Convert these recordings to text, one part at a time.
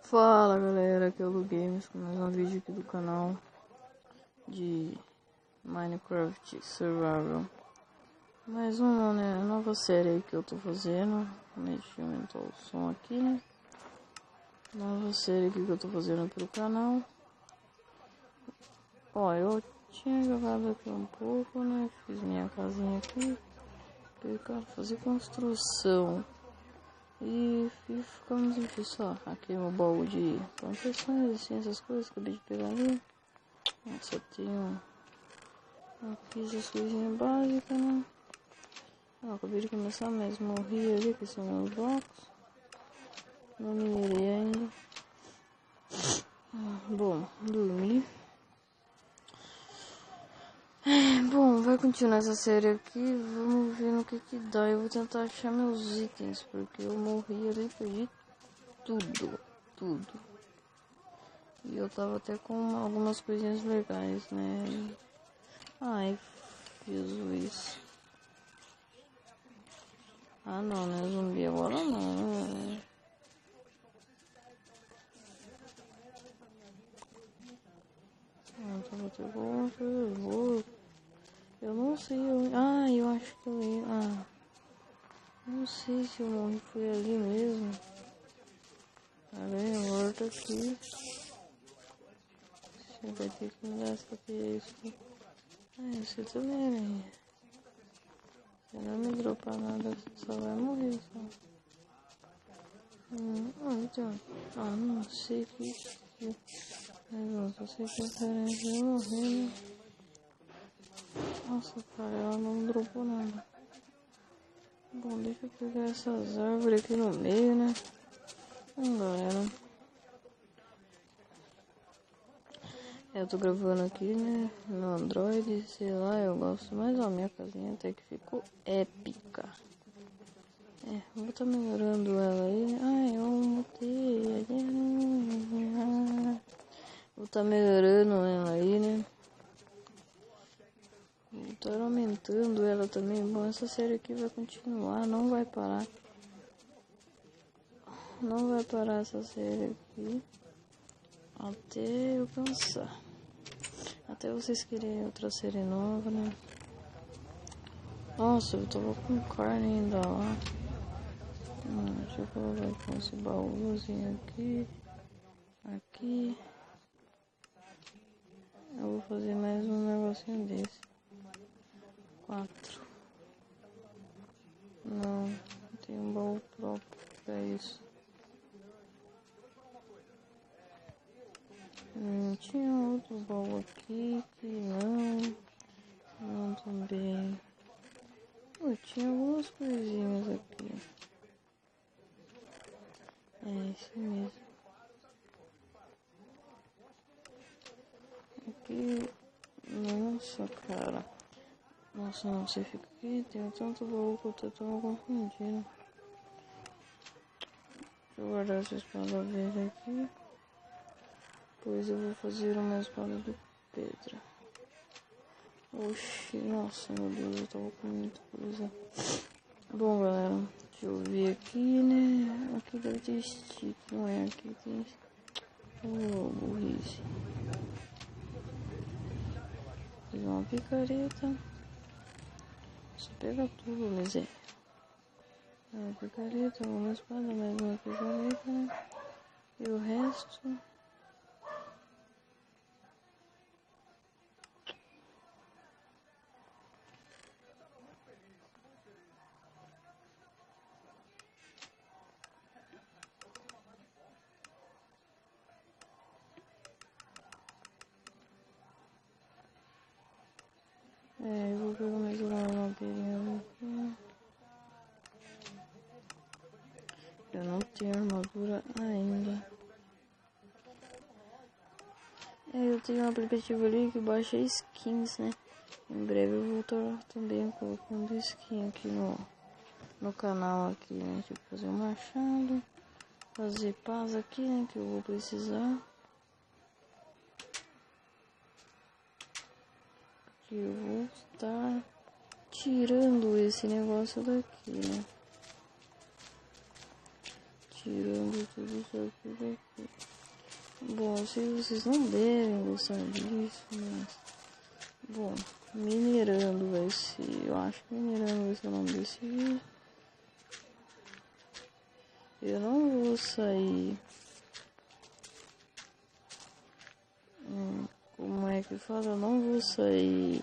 Fala galera, aqui é o Lu Games com mais um vídeo aqui do canal de Minecraft Survival. Mais uma, nova série aí que eu tô fazendo. Deixa eu aumentar o som aqui, né? Nova série aqui que eu tô fazendo pelo canal. Ó, eu tinha jogado aqui um pouco, né? Fiz minha casinha aqui. Fazer construção. E ficamos aqui só. Aqui no baú de plantações, assim, essas coisas que eu acabei de pegar ali. Só tenho aqui essas coisinhas básicas, né? Acabei de começar, mas morri ali, que são meus blocos. Não minerei ainda. Bom, dormi. Bom, vai continuar essa série aqui. Vamos ver no que dá. Eu vou tentar achar meus itens, porque eu morri ali, perdi tudo. E eu tava até com algumas coisinhas legais, né? Ai, Jesus. Ah, não, né? Zumbi agora não, né? Tava até bom, eu não sei. Eu acho que eu ia. Não sei se eu morri foi ali mesmo. Aranha morta aqui. Você vai ter que me dar essa isso. Você também, aranha. Se não me dropar nada, você só vai morrer só. Então. Não sei que. Mas eu sei que essa aranha vai morrer, né? Nossa, cara, ela não dropou nada. Bom, deixa eu pegar essas árvores aqui no meio, né? Galera. Eu tô gravando aqui, né? No Android, sei lá, eu gosto mais da minha casinha, até que ficou épica. Vou estar melhorando ela aí. Eu mutei. Vou estar melhorando ela aí, né? Vou estar aumentando ela também. Bom, essa série aqui vai continuar, não vai parar. Não vai parar essa série aqui até eu cansar. Até vocês querem outra série nova, né? Nossa, eu tava com carne ainda lá. Deixa eu colocar com esse baúzinho aqui. Aqui. Eu vou fazer mais um negocinho desse. 4. Não tem um baú próprio pra isso. Tinha outro baú aqui que não também. Tinha algumas coisinhas aqui. Isso mesmo. Aqui, nossa, cara. Nossa, não, você fica aqui, tem tanto baú que eu tô tão confundindo. Deixa eu guardar essa espada verde aqui. Depois eu vou fazer uma espada de pedra. Oxi, nossa, meu Deus, eu tava com muita coisa. Bom, galera, deixa eu ver aqui, né? Aqui deve ter stick, não é? Aqui tem... burrice. Fiz uma picareta. Você pega tudo, miséria. Uma picareta, uma espada, mais uma picareta, né? E o resto... eu vou pegar mais uma armadurinha aqui. Eu não tenho armadura ainda. Eu tenho um aplicativo ali que baixa skins, né? Em breve eu vou estar também colocando skin aqui no canal aqui, né? Tipo, fazer um machado. Fazer paz aqui, né? Que eu vou precisar. Que eu vou estar tirando esse negócio daqui, né? tirando tudo isso aqui daqui. Bom, eu sei que vocês não devem gostar disso, mas... Bom, minerando vai ser... Eu acho que minerando vai ser o nome desse vídeo. Eu não vou sair... Como é que fala? Eu não vou sair...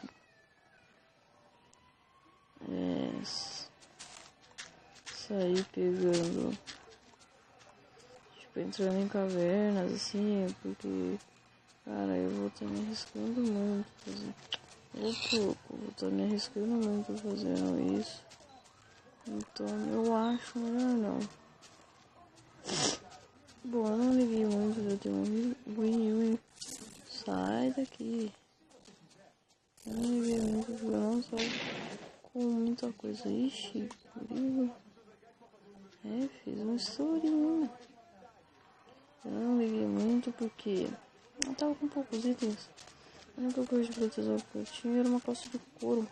Sair pegando... Tipo, entrando em cavernas, assim, porque... Cara, eu vou estar me arriscando muito fazer... vou estar me arriscando muito fazendo isso. Então, eu acho melhor não. Bom, eu não liguei muito, já tem um ruim. Sai daqui. Eu não liguei muito, porque eu não saio com muita coisa. Ixi, perigo. Fiz uma historinha. Eu não liguei muito porque eu tava com poucos itens. A única coisa de proteção que eu tinha era uma calça de couro.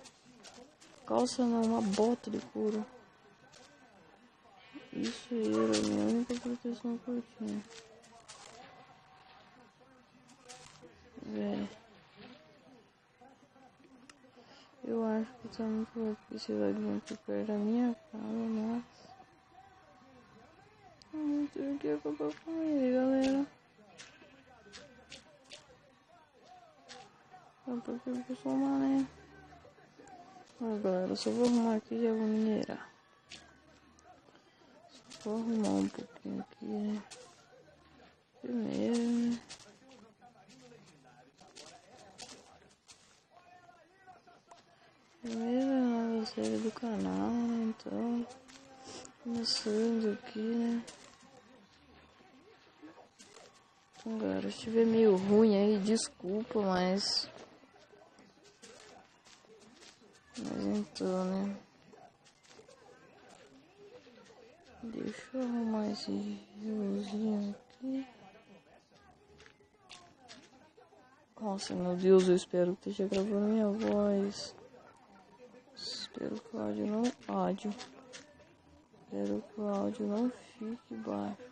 Calça não, uma bota de couro. Isso era a minha única proteção que eu tinha. Véi. Eu acho que tá muito louco esse lado muito perto da minha casa, mas... não tenho o que acabar com ele, galera. Só porque eu sou uma, né? Ó, galera, eu só vou arrumar aqui e já vou minerar. Só vou arrumar um pouquinho aqui, né? Primeiro, né? Primeira nova série do canal, né? Então, começando aqui, né? Então, galera, se estiver meio ruim aí, desculpa, mas então, né? Deixa eu arrumar esse riozinho aqui. Nossa, meu Deus, eu espero que esteja gravando minha voz. Espero que o áudio não... Espero que o áudio não fique baixo.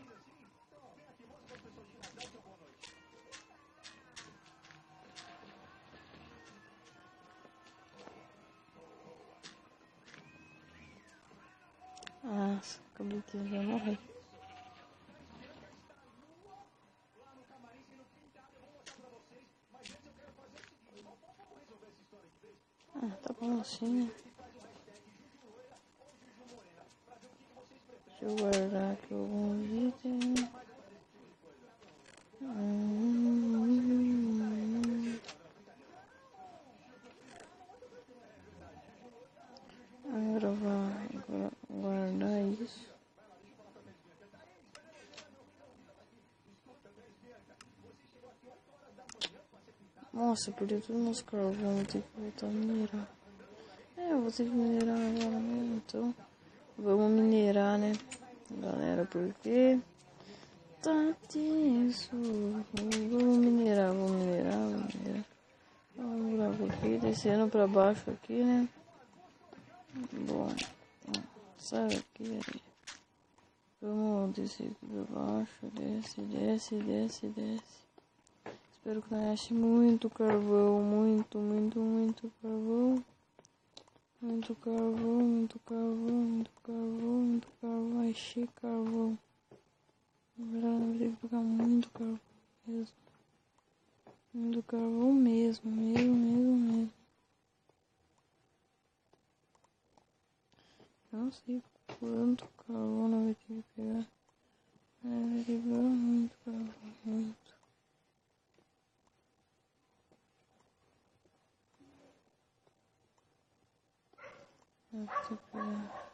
Nossa, acabei de morrer. Tá bom assim, né? Deixa eu guardar aqui alguns itens. Agora vou guardar isso. Nossa, perdi tudo meus carvão, vou ter que voltar a minerar. Eu vou ter que minerar agora mesmo, então vamos minerar, né, galera, porque tá tenso. Vamos minerar. Vamos por aqui, descendo pra baixo aqui, né. Bom, sai aqui, aí. Vamos descer aqui pra baixo, desce. Espero que não ache muito carvão, muito carvão. Muito carvão, achei carvão. Agora vai ter que pegar muito carvão mesmo. Muito carvão mesmo. Eu não sei quanto carvão não vai ter que pegar. Vai ter que pegar muito carvão, muito. Vai ter que pegar.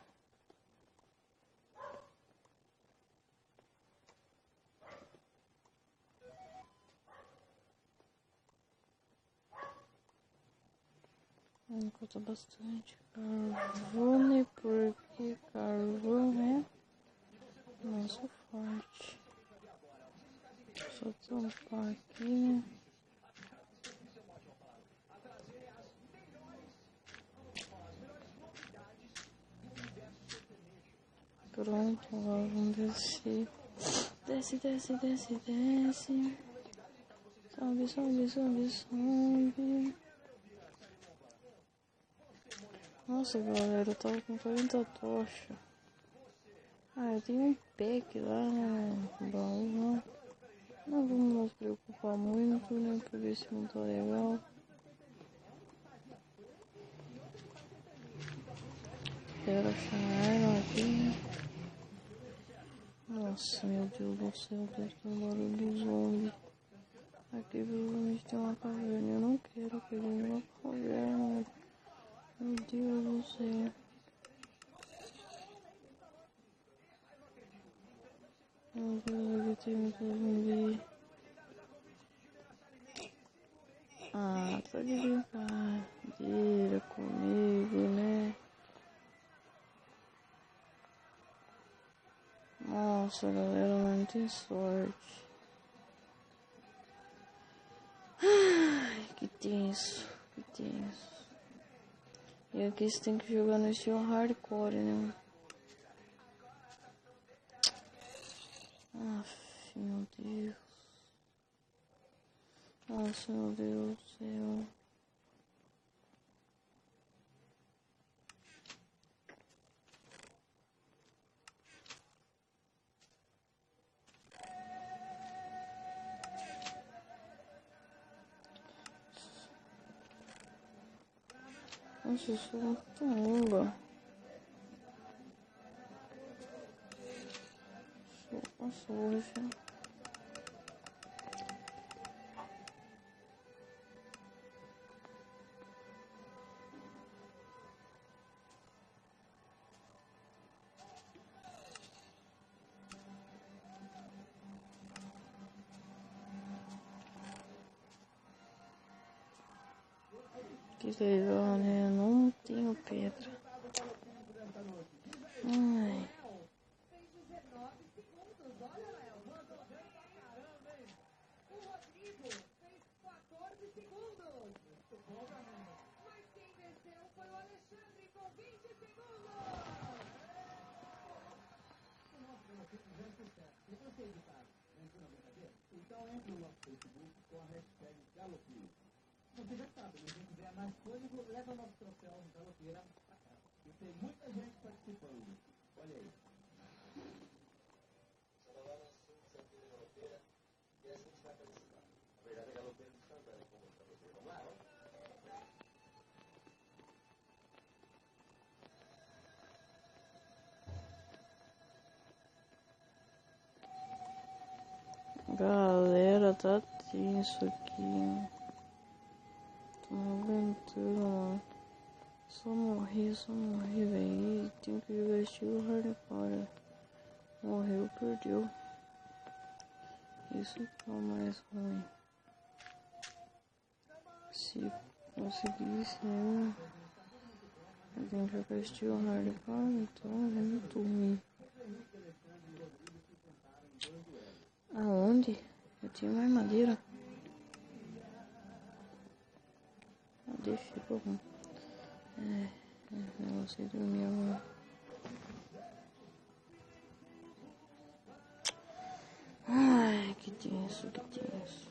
Enquanto bastante carvão, né? Porque carvão é nosso forte. Só tampar aqui, né? Pronto, agora vamos descer. Desce, desce, desce, desce. Sobe, sobe, sobe, sobe. Nossa, galera, eu tava com 40 tochas. Ah, eu tenho um pack lá no baú, não. Não vamos nos preocupar muito, né? Porque esse não tá legal. Quero achar a arma aqui. Nossa, meu Deus do céu, tá um barulho de zombie. Aqui provavelmente tem uma caverna. Eu não quero pegar uma caverna. Meu Deus do céu. Meu Deus, aqui tem muito zumbi. Ah, tá de brincadeira comigo, né? Nossa, galera, não tem sorte. Ai, que tenso, que tenso. E aqui você tem que jogar no estilo hardcore, né? Aff, meu Deus. Nossa, meu Deus do céu. Nossa, eu sou muito mula. Nossa, hoje. Que legal, né? Não tenho pedra. Ai. Você já sabe, se quem tiver mais coisas, leva nosso troféu no Galopeira pra cá. E tem muita gente participando. Olha aí. Na verdade, a Galopeira de Santana, como para você. Vamos lá, vamos? Galera, tá tenso aqui. Tô não aguentando, mano. Só morri, velho. Tenho que jogar estilo hardcore. Morreu, perdeu. Isso que é o mais ruim. Se conseguisse, né? Eu tenho que jogar estilo hardcore, então é muito ruim. Aonde? Eu tinha uma armadilha. Deixa eu ver. Negócio de dormir agora. Ai, que tenso, que tenso.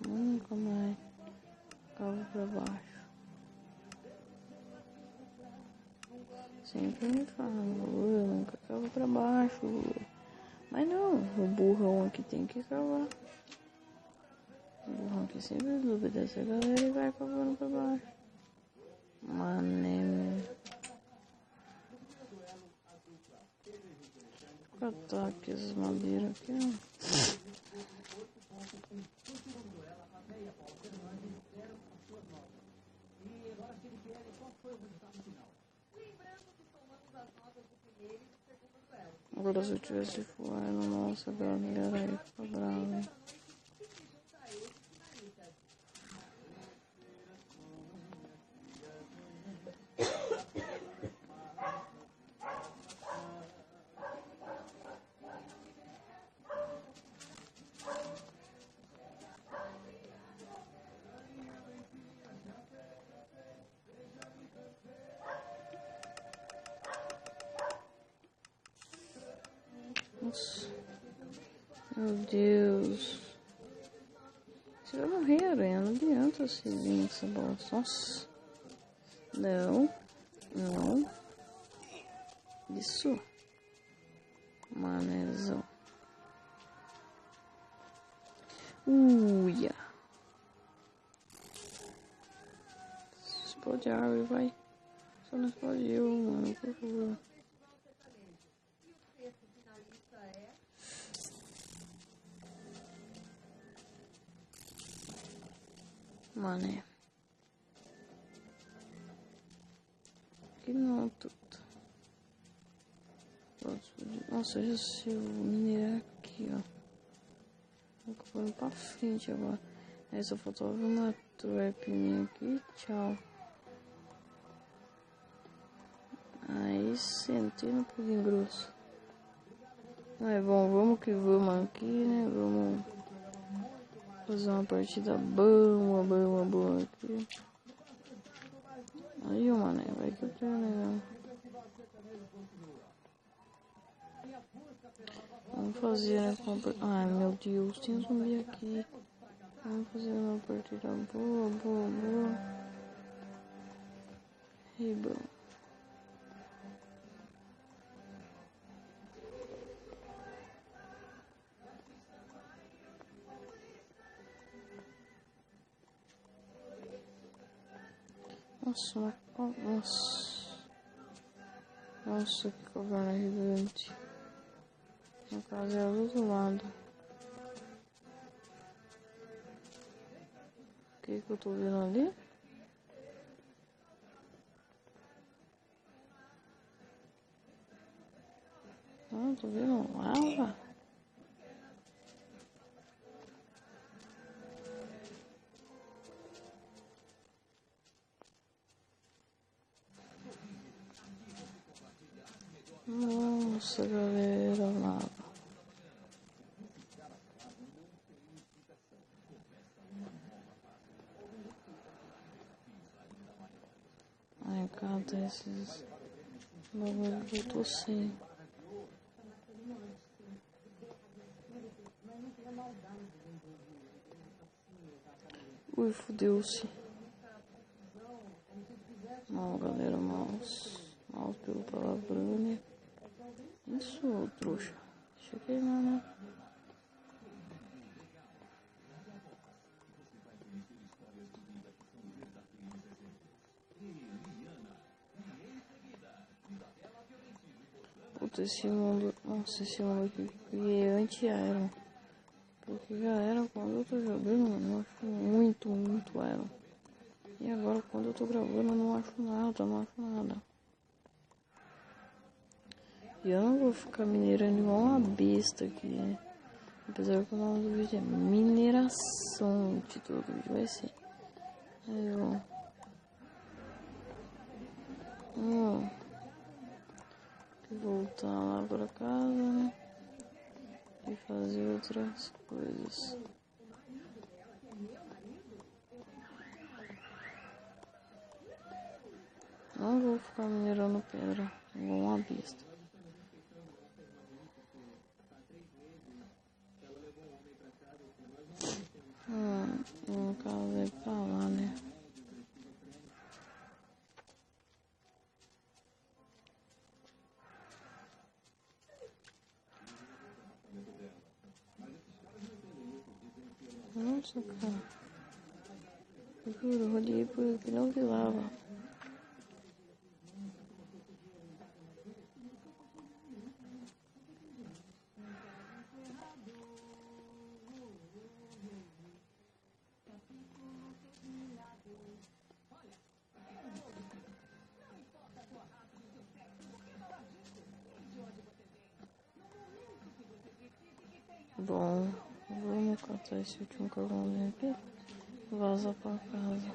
Nunca mais cavo pra baixo. Sempre me falam, eu nunca cavo pra baixo. Mas não, o burrão aqui tem que cavar. O burrão aqui sempre obedece a galera e vai cavando pra baixo. Mané, meu. Vou catar aqui essas madeiras aqui, ó. Agora se eu tivesse voando, nossa, galera, aí fica brava, hein? Nossa. Meu Deus. Você vai morrer, aranha. Não adianta você vir nessa bosta. Nossa. Não. Não. Isso. Manezão. Uia. Explode a árvore, vai. Só não explode eu, mano, por favor. Mané. Que não, tudo. Nossa, eu já sei o minerar aqui, ó. Vou colocar pra frente agora. Aí só faltava uma trap minha aqui. Tchau. Aí sentei no pudim grosso. Aí bom, vamos que vamos aqui, né? Vamos fazer uma partida boa aqui. Aí, mané, vai que eu tenho, né? Vamos fazer, né? Ai, meu Deus, tem um zumbi aqui. Vamos fazer uma partida boa. E bom. Nossa, que caverna gigante. A casa é do outro lado. O que eu tô vendo ali? Ah, tô vendo lava. Nossa, galera, lava. Ai, cadê esses bagulho que eu tô sem? Ui, fudeu-se. Mal, galera, mouse pelo palavrão, né? Isso, trouxa. Deixa eu queimar, né? Puta, esse mundo... Nossa, esse mundo aqui é anti-Iron. Porque, galera, quando eu tô jogando, mano, eu acho muito Iron. E agora, quando eu tô gravando, eu não acho nada. E eu não vou ficar minerando igual uma besta aqui, né? Apesar que o nome do vídeo é mineração. O título do vídeo vai ser. Aí, ó. Voltar lá pra casa, né? E fazer outras coisas. Não vou ficar minerando pedra igual uma besta. No caso é pra lá, né? Nossa, cara. Eu juro, eu rodei por que não vi lava. Bom, vamos catar esse último carvãozinho aqui. Vaza pra casa.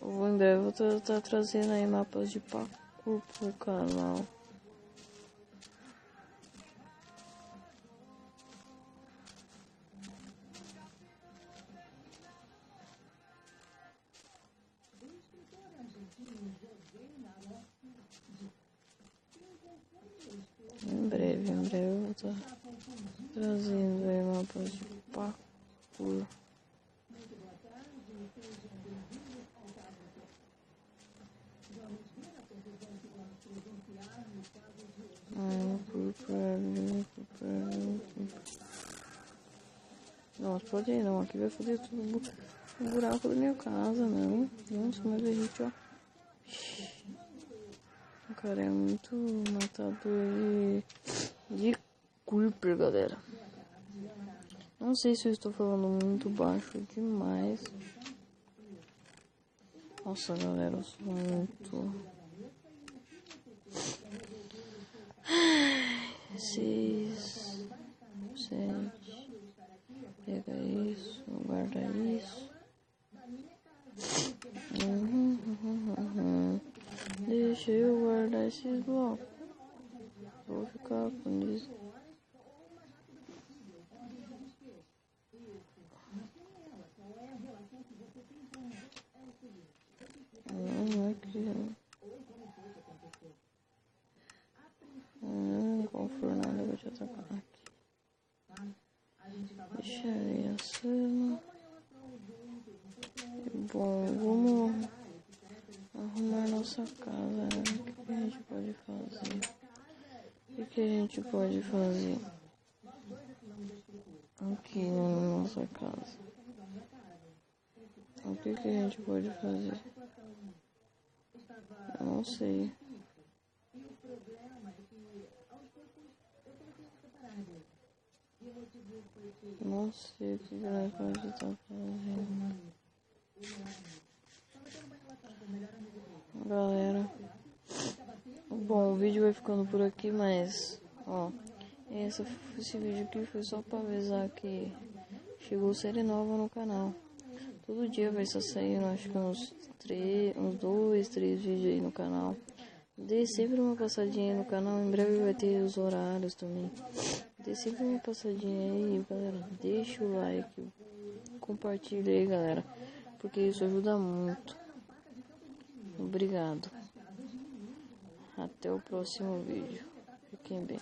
Em breve eu vou estar trazendo aí mapas de parkour pro canal. breve eu vou estar trazendo aí mapas de parkour. Nossa, pode ir não, aqui vai foder tudo o buraco da minha casa, não. Nossa, mas a gente, ó. O cara é muito matador de creeper, galera. Não sei se eu estou falando muito baixo demais. Nossa, galera, eu sou muito... 6, 7... Pega isso, guarda isso. Deixa eu guardar esses blocos. Vou ficar com isso. Não, aqui. Qual fornalha eu vou te atacar aqui. Deixa aí a cena. Bom, vamos arrumar nossa casa. O que a gente pode fazer? O que a gente pode fazer aqui na nossa casa? O que a gente pode fazer? Eu não sei. Não sei o que nós podemos estar fazendo. Galera, bom, o vídeo vai ficando por aqui, mas ó, esse vídeo aqui foi só para avisar que chegou série nova no canal. Todo dia vai estar saindo, acho que uns 2, 3 vídeos aí no canal. Dê sempre uma passadinha aí no canal, em breve vai ter os horários também. Dê sempre uma passadinha aí, galera. Deixa o like, compartilha aí, galera, porque isso ajuda muito. Obrigado. Até o próximo vídeo. Fiquem bem.